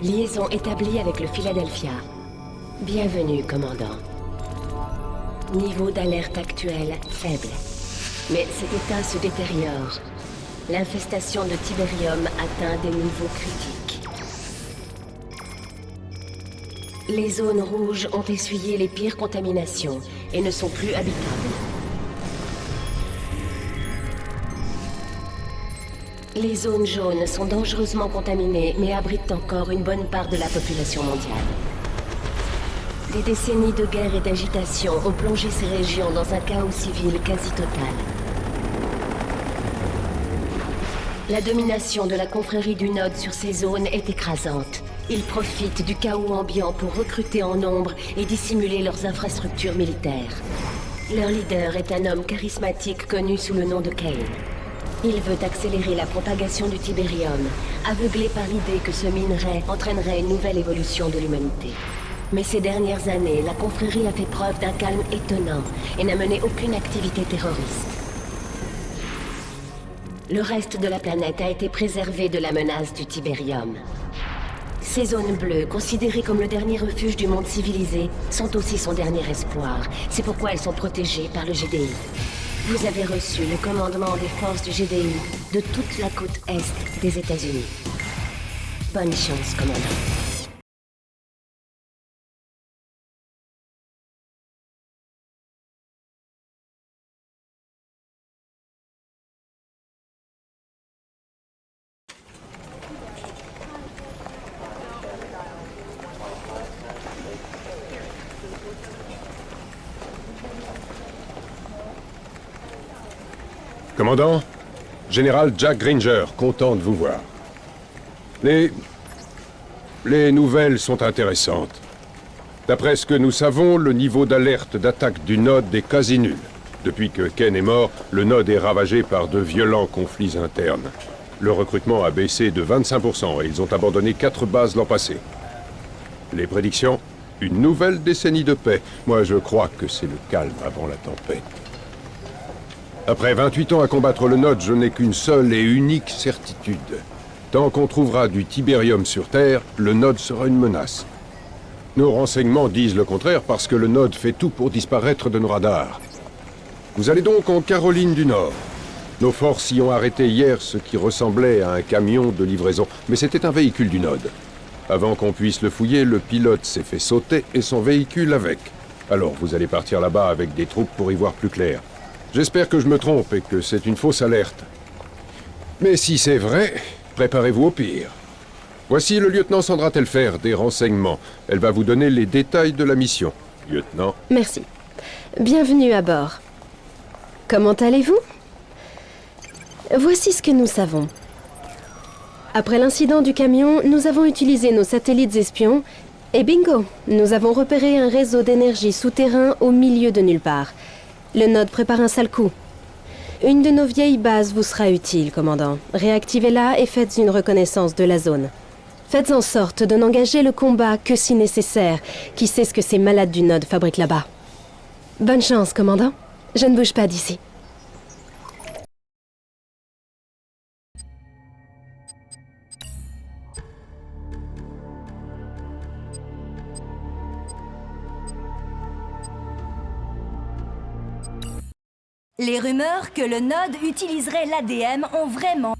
Liaison établie avec le Philadelphia. Bienvenue, commandant. Niveau d'alerte actuel faible. Mais cet état se détériore. L'infestation de Tiberium atteint des niveaux critiques. Les zones rouges ont essuyé les pires contaminations et ne sont plus habitables. Les zones jaunes sont dangereusement contaminées, mais abritent encore une bonne part de la population mondiale. Des décennies de guerre et d'agitation ont plongé ces régions dans un chaos civil quasi total. La domination de la confrérie du Node sur ces zones est écrasante. Ils profitent du chaos ambiant pour recruter en nombre et dissimuler leurs infrastructures militaires. Leur leader est un homme charismatique connu sous le nom de Kane. Il veut accélérer la propagation du Tiberium, aveuglé par l'idée que ce minerai entraînerait une nouvelle évolution de l'humanité. Mais ces dernières années, la confrérie a fait preuve d'un calme étonnant et n'a mené aucune activité terroriste. Le reste de la planète a été préservé de la menace du Tiberium. Ces zones bleues, considérées comme le dernier refuge du monde civilisé, sont aussi son dernier espoir. C'est pourquoi elles sont protégées par le GDI. Vous avez reçu le commandement des forces du GDI de toute la côte est des États-Unis. Bonne chance, commandant. Commandant, Général Jack Granger, content de vous voir. Les nouvelles sont intéressantes. D'après ce que nous savons, le niveau d'alerte d'attaque du Node est quasi nul. Depuis que Ken est mort, le Node est ravagé par de violents conflits internes. Le recrutement a baissé de 25% et ils ont abandonné 4 bases l'an passé. Les prédictions? Une nouvelle décennie de paix. Moi, je crois que c'est le calme avant la tempête. Après 28 ans à combattre le Node, je n'ai qu'une seule et unique certitude. Tant qu'on trouvera du Tiberium sur Terre, le Node sera une menace. Nos renseignements disent le contraire parce que le Node fait tout pour disparaître de nos radars. Vous allez donc en Caroline du Nord. Nos forces y ont arrêté hier ce qui ressemblait à un camion de livraison, mais c'était un véhicule du Node. Avant qu'on puisse le fouiller, le pilote s'est fait sauter et son véhicule avec. Alors vous allez partir là-bas avec des troupes pour y voir plus clair. J'espère que je me trompe et que c'est une fausse alerte. Mais si c'est vrai, préparez-vous au pire. Voici le lieutenant Sandra Telfer des renseignements. Elle va vous donner les détails de la mission. Lieutenant. Merci. Bienvenue à bord. Comment allez-vous? Voici ce que nous savons. Après l'incident du camion, nous avons utilisé nos satellites espions et bingo, nous avons repéré un réseau d'énergie souterrain au milieu de nulle part. Le Node prépare un sale coup. Une de nos vieilles bases vous sera utile, commandant. Réactivez-la et faites une reconnaissance de la zone. Faites en sorte de n'engager le combat que si nécessaire. Qui sait ce que ces malades du Node fabriquent là-bas? Bonne chance, commandant. Je ne bouge pas d'ici. Les rumeurs que le Node utiliserait l'ADM ont vraiment